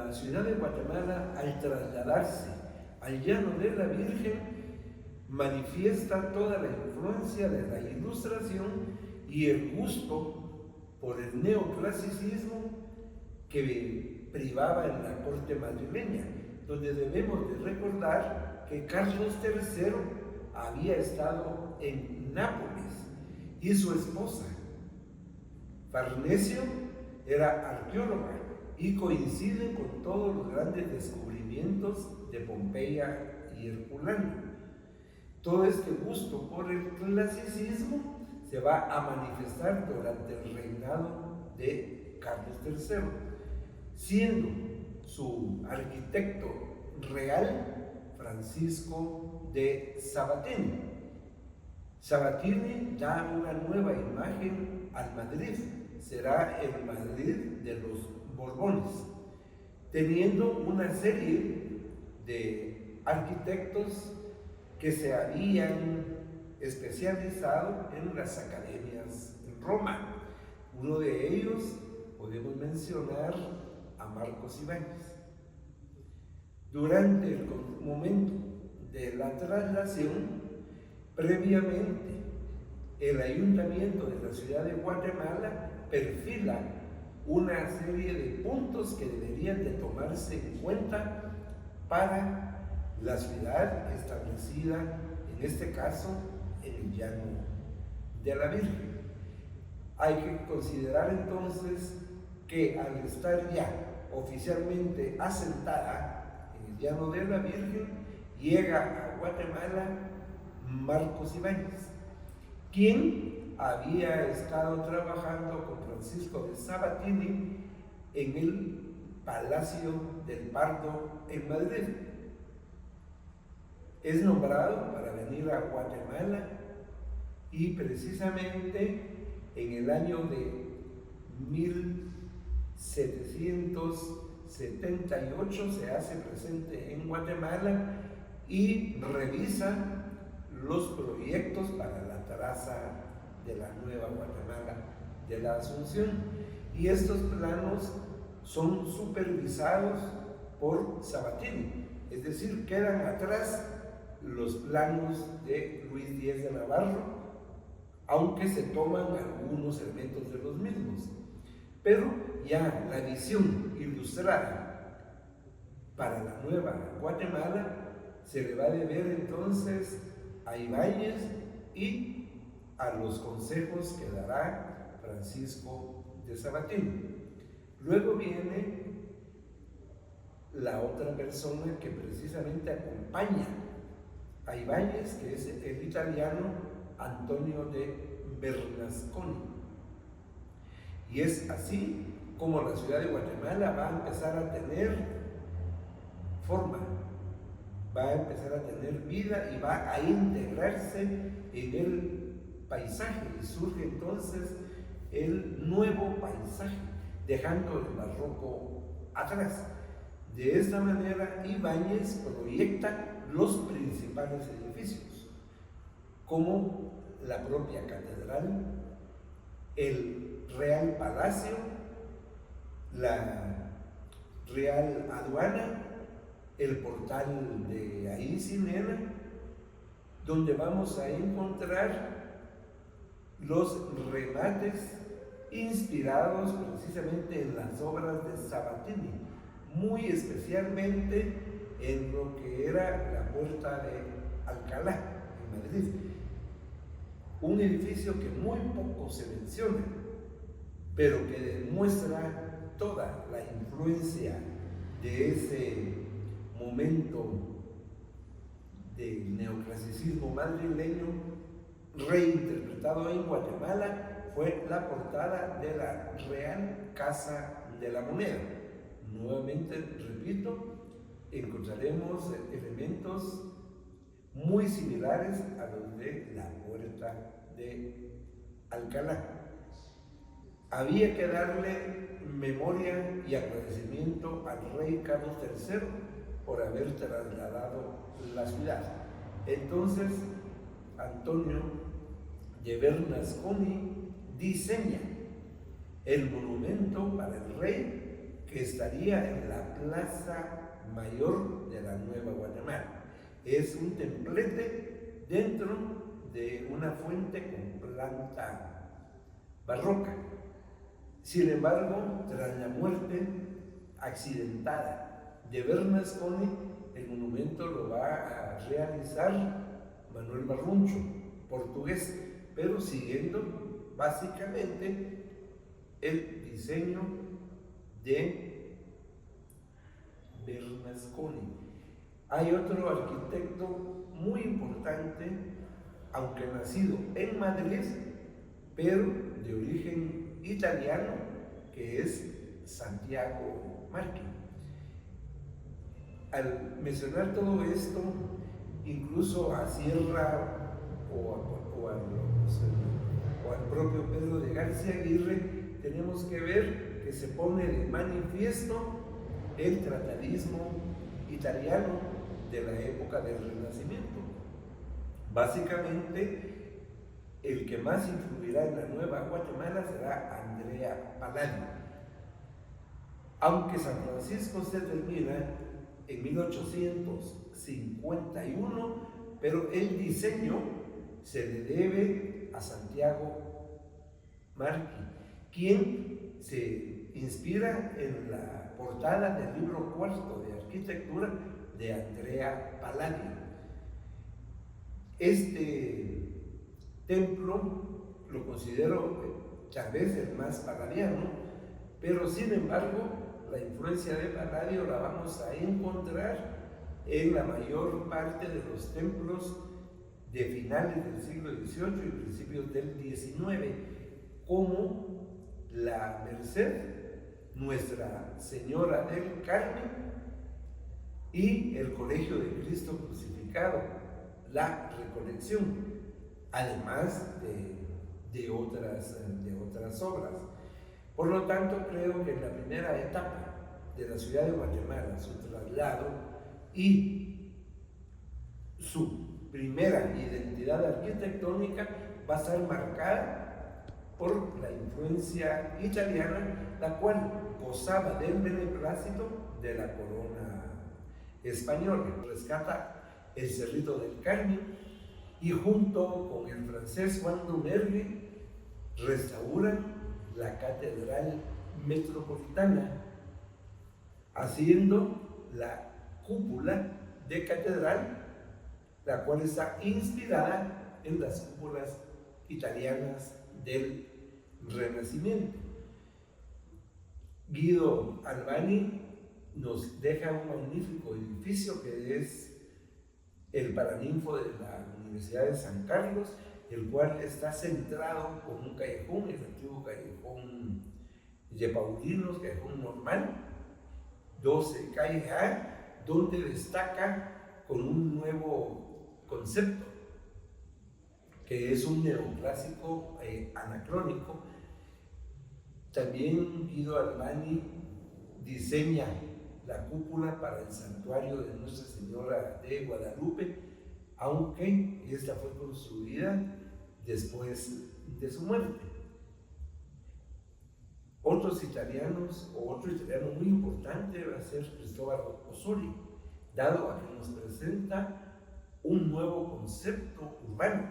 la ciudad de Guatemala, al trasladarse al Llano de la Virgen, manifiesta toda la influencia de la Ilustración y el gusto por el neoclasicismo que privaba en la corte madrileña, donde debemos de recordar que Carlos III había estado en Nápoles y su esposa, Farnesio, era arqueóloga y coinciden con todos los grandes descubrimientos de Pompeya y Herculano. Todo este gusto por el clasicismo se va a manifestar durante el reinado de Carlos III, siendo su arquitecto real Francisco de Sabatini. Sabatini da una nueva imagen al Madrid, será el Madrid de los Borbones, teniendo una serie de arquitectos que se habían especializado en las academias en Roma. Uno de ellos podemos mencionar a Marcos Ibáñez. Durante el momento de la traslación, previamente, el ayuntamiento de la ciudad de Guatemala perfila una serie de puntos que deberían de tomarse en cuenta para la ciudad establecida, en este caso, en el Llano de la Virgen. Hay que considerar entonces que al estar ya oficialmente asentada en el Llano de la Virgen, llega a Guatemala Marcos Ibáñez, quien había estado trabajando con Francisco de Sabatini en el Palacio del Pardo en Madrid. Es nombrado para venir a Guatemala y precisamente en el año de 1778 se hace presente en Guatemala y revisa los proyectos para la traza de la Nueva Guatemala de la Asunción, y estos planos son supervisados por Sabatini, es decir, quedan atrás los planos de Luis Díez de Navarro, aunque se toman algunos elementos de los mismos, pero ya la visión ilustrada para la Nueva Guatemala se le va a deber entonces a Ibáñez y a los consejos que dará Francisco de Sabatini. Luego viene la otra persona que precisamente acompaña a Ibáñez, que es el italiano Antonio de Bernasconi. Y es así como la ciudad de Guatemala va a empezar a tener forma, va a empezar a tener vida y va a integrarse en el paisaje, y surge entonces el nuevo paisaje, dejando el barroco atrás. De esta manera, Ibáñez proyecta los principales edificios, como la propia catedral, el Real Palacio, la Real Aduana, el portal de Aycinena, donde vamos a encontrar los remates inspirados precisamente en las obras de Sabatini, muy especialmente en lo que era la Puerta de Alcalá, en Madrid. Un edificio que muy poco se menciona, pero que demuestra toda la influencia de ese momento del neoclasicismo madrileño reinterpretado en Guatemala. Fue la portada de la Real Casa de la Moneda. Nuevamente, repito, encontraremos elementos muy similares a los de la Puerta de Alcalá. Había que darle memoria y agradecimiento al rey Carlos III por haber trasladado la ciudad. Entonces, Antonio de Bernasconi diseña el monumento para el rey que estaría en la Plaza Mayor de la Nueva Guatemala. Es un templete dentro de una fuente con planta barroca. Sin embargo, tras la muerte accidentada de Bernasconi, el monumento lo va a realizar Manuel Barruncho, portugués, pero siguiendo básicamente el diseño de Bernasconi. Hay otro arquitecto muy importante, aunque nacido en Madrid, pero de origen italiano, que es Santiago Marchi. Al mencionar todo esto, incluso a Sierra o al propio Pedro de García Aguirre, tenemos que ver que se pone de manifiesto el tratadismo italiano de la época del Renacimiento. Básicamente, el que más influirá en la Nueva Guatemala será Andrea Palladio. Aunque San Francisco se termina en 1851, pero el diseño se le debe a Santiago Marchi, quien se inspira en la portada del libro cuarto de arquitectura de Andrea Palladio. Este templo lo considero tal vez el más palladiano, pero sin embargo la influencia de Palladio la vamos a encontrar en la mayor parte de los templos de finales del siglo XVIII y principios del XIX, como la Merced, Nuestra Señora del Carmen y el Colegio de Cristo Crucificado, la Recolección, además de otras obras. Por lo tanto, creo que en la primera etapa de la ciudad de Guatemala, su traslado y su primera identidad arquitectónica va a estar marcada por la influencia italiana, la cual gozaba del beneplácito de la corona española. Rescata el Cerrito del Carmen y junto con el francés Juan Dumergue restauran la Catedral Metropolitana, haciendo la cúpula de catedral, la cual está inspirada en las cúpulas italianas del Renacimiento. Guido Albani nos deja un magnífico edificio que es el Paraninfo de la Universidad de San Carlos, el cual está centrado con un callejón, el antiguo callejón de Paulinos, callejón normal, 12 calles A, donde destaca con un nuevo concepto, que es un neoclásico anacrónico. También Guido Albani diseña la cúpula para el santuario de Nuestra Señora de Guadalupe, aunque esta fue construida después de su muerte. Otro italiano muy importante va a ser Cristóbal Ossory, dado a que nos presenta un nuevo concepto urbano,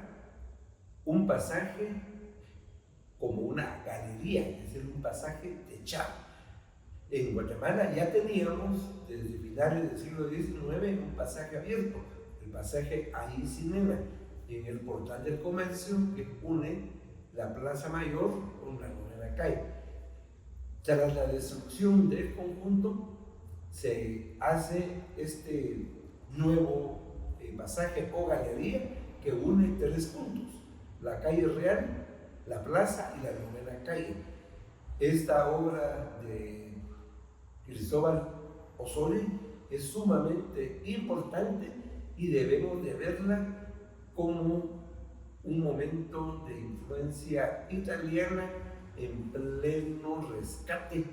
un pasaje como una galería, es decir, un pasaje techado. En Guatemala ya teníamos desde finales del siglo XIX un pasaje abierto, el pasaje Ahí Cinema, en el portal del comercio que une la Plaza Mayor con la Novena Calle. Tras la destrucción del conjunto, se hace este nuevo pasaje o galería que une tres puntos: la calle Real, la plaza y la Novena Calle. Esta obra de Cristóbal Ossory es sumamente importante y debemos de verla como un momento de influencia italiana en pleno rescate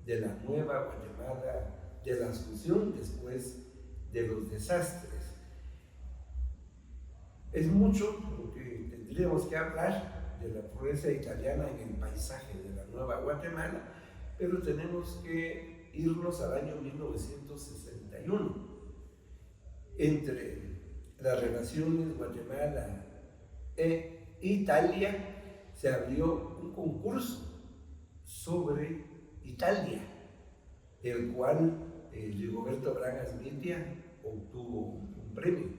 de la Nueva Guatemala, de la Asunción después de los desastres. Es mucho lo que tendríamos que hablar de la influencia italiana en el paisaje de la Nueva Guatemala, pero tenemos que irnos al año 1961. Entre las relaciones Guatemala e Italia se abrió un concurso sobre Italia, el cual Rigoberto Bragas Mitia obtuvo un premio.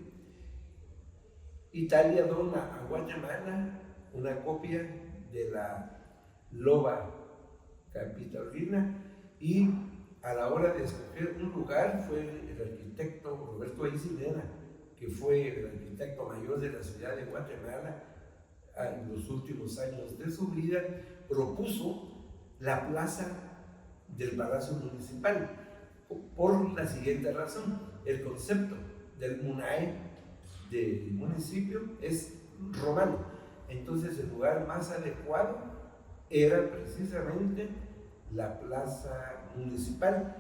Italia dona a Guatemala una copia de la loba capitolina, y a la hora de escoger un lugar fue el arquitecto Roberto Aycinena, que fue el arquitecto mayor de la ciudad de Guatemala en los últimos años de su vida, propuso la plaza del Palacio Municipal por la siguiente razón: el concepto del MUNAE del municipio es romano, entonces el lugar más adecuado era precisamente la plaza municipal,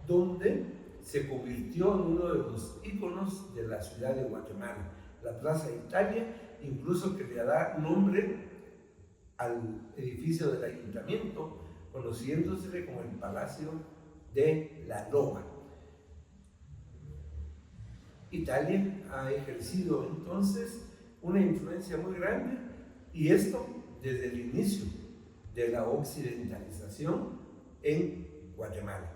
donde se convirtió en uno de los íconos de la ciudad de Guatemala. La Plaza Italia, incluso que le da nombre al edificio del ayuntamiento, conociéndose como el Palacio de la Loba. Italia ha ejercido entonces una influencia muy grande, y esto desde el inicio de la occidentalización en Guatemala.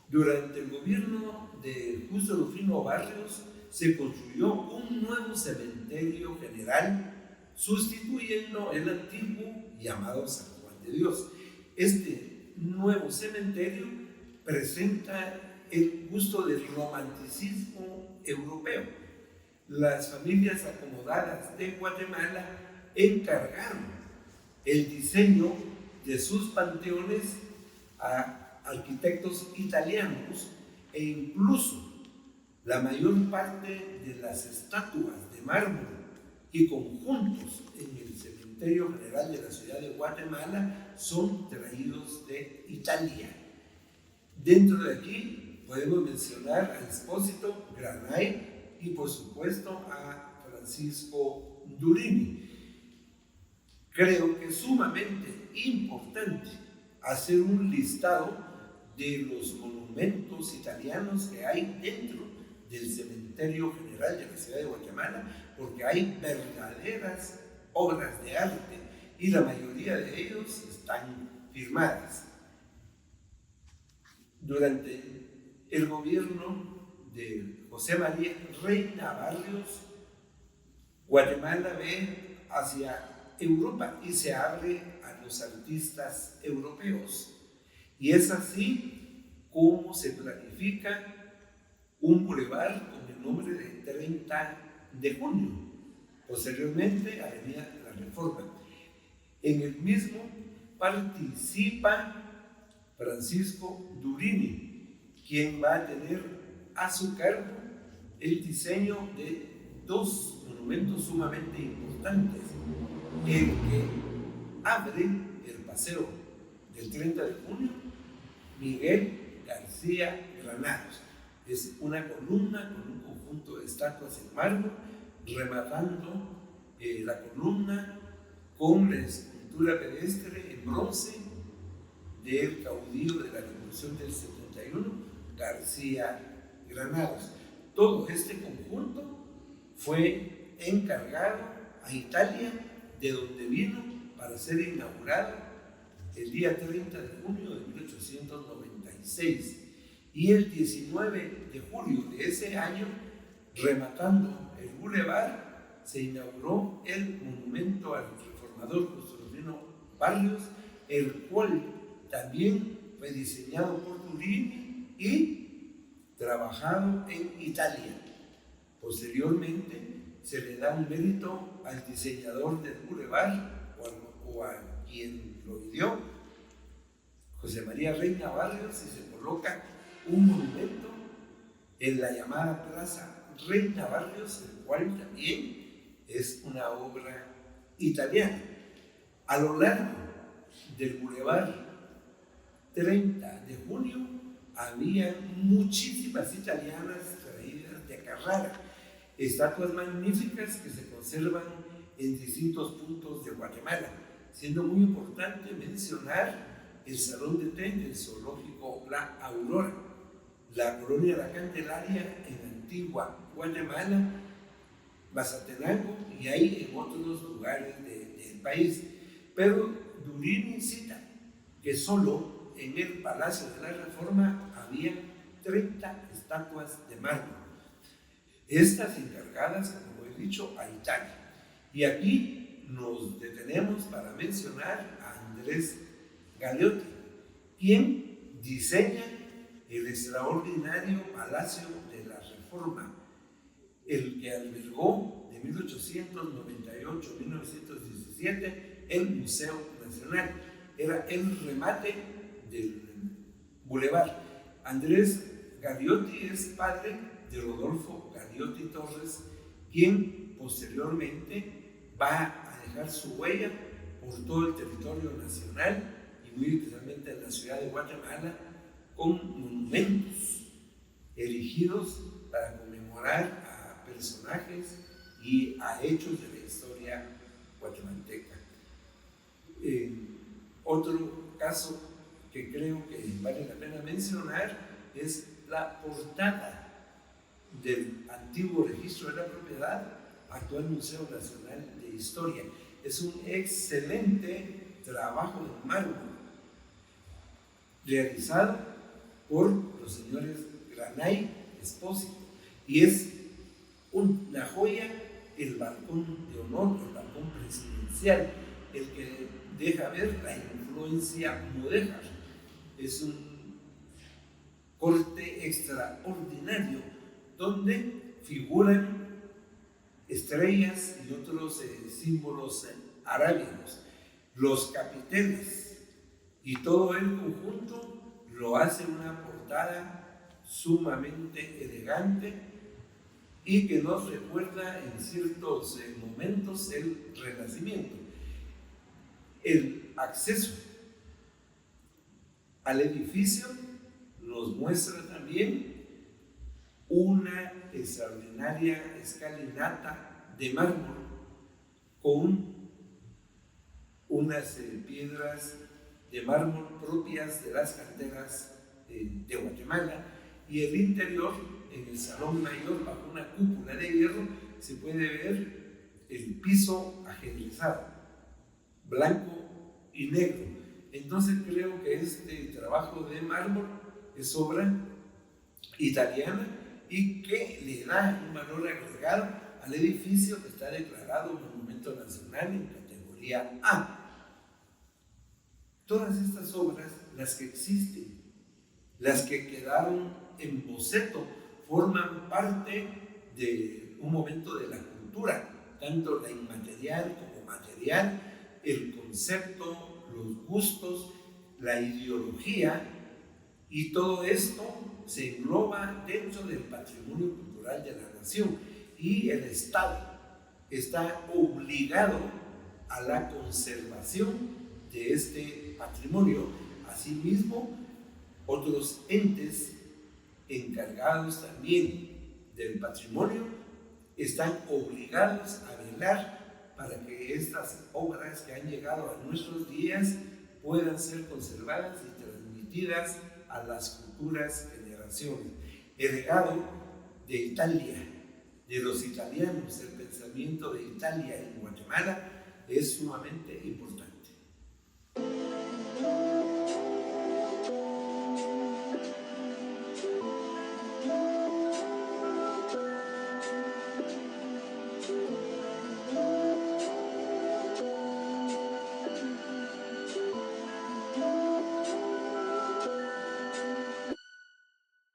Durante el gobierno de Justo Rufino Barrios se construyó un nuevo cementerio general, sustituyendo el antiguo llamado San Juan de Dios. Este nuevo cementerio presenta el gusto del romanticismo europeo. Las familias acomodadas de Guatemala encargaron el diseño de sus panteones a arquitectos italianos, e incluso la mayor parte de las estatuas de mármol y conjuntos en el cementerio general de la ciudad de Guatemala son traídos de Italia. Dentro de aquí podemos mencionar a Expósito Granay y por supuesto a Francisco Durini. Creo que es sumamente importante hacer un listado de los monumentos italianos que hay dentro del Cementerio General de la ciudad de Guatemala, porque hay verdaderas obras de arte y la mayoría de ellos están firmadas. Durante el gobierno de José María Reina Barrios, Guatemala ve hacia Europa y se abre a los artistas europeos. Y es así como se planifica un bulevar con el nombre de 30 de junio, posteriormente Avenida de la Reforma. En el mismo participa Francisco Durini, quien va a tener a su cargo el diseño de dos monumentos sumamente importantes: el que abre el paseo del 30 de junio, Miguel García Granados. Es una columna con un conjunto de estatuas en mármol, rematando la columna con la escultura pedestre en bronce del caudillo de la Revolución del 71, García Granados. Todo este conjunto fue encargado a Italia, de donde vino para ser inaugurado el día 30 de junio de 1896. Y el 19 de julio de ese año, rematando el bulevar, se inauguró el monumento al reformador Justo Rufino Barrios, el cual también fue diseñado por Durini y trabajado en Italia. Posteriormente se le da un mérito al diseñador del bulevar o a quien lo ideó, José María Reina Barrios, y se coloca un monumento en la llamada Plaza Reina Barrios, el cual también es una obra italiana. A lo largo del bulevar 30 de junio había muchísimas italianas traídas de Carrara, estatuas magníficas que se conservan en distintos puntos de Guatemala, siendo muy importante mencionar el salón de té del zoológico La Aurora, la colonia La Candelaria en Antigua Guatemala, Mazatenango y hay en otros lugares del país. Pero Durini cita que solo en el Palacio de la Reforma había 30 estatuas de mármol, estas encargadas, como he dicho, a Italia. Y aquí nos detenemos para mencionar a Andrés Galeotti, quien diseña el extraordinario Palacio de la Reforma, el que albergó de 1898 a 1917 el Museo Nacional. Era el remate del Boulevard. Andrés Galeotti es padre de Rodolfo Galeotti Torres, quien posteriormente va a dejar su huella por todo el territorio nacional y muy especialmente en la ciudad de Guatemala, con monumentos erigidos para conmemorar a personajes y a hechos de la historia guatemalteca. Otro caso que creo que vale la pena mencionar es la portada del antiguo registro de la propiedad, actual Museo Nacional de Historia. Es un excelente trabajo de mármol realizado por los señores Granay Espósito, y es una joya el balcón de honor, el balcón presidencial, el que deja ver la influencia mudéjar. Es un corte extraordinario donde figuran estrellas y otros símbolos arábigos, los capiteles, y todo el conjunto lo hace una portada sumamente elegante y que nos recuerda en ciertos momentos el Renacimiento. El acceso al edificio nos muestra también una extraordinaria escalinata de mármol con unas piedras de mármol propias de las canteras de Guatemala, y el interior, en el salón mayor, bajo una cúpula de hierro, se puede ver el piso ajedrezado, blanco y negro. Entonces creo que este trabajo de mármol es obra italiana y que le da un valor agregado al edificio, que está declarado Monumento Nacional en categoría A. Todas estas obras, las que existen, las que quedaron en boceto, forman parte de un momento de la cultura, tanto la inmaterial como material, el concepto, los gustos, la ideología, y todo esto se engloba dentro del patrimonio cultural de la nación, y el Estado está obligado a la conservación de este patrimonio. Asimismo, otros entes encargados también del patrimonio están obligados a velar para que estas obras que han llegado a nuestros días puedan ser conservadas y transmitidas a las futuras generaciones. El legado de Italia, de los italianos, el pensamiento de Italia en Guatemala es sumamente importante.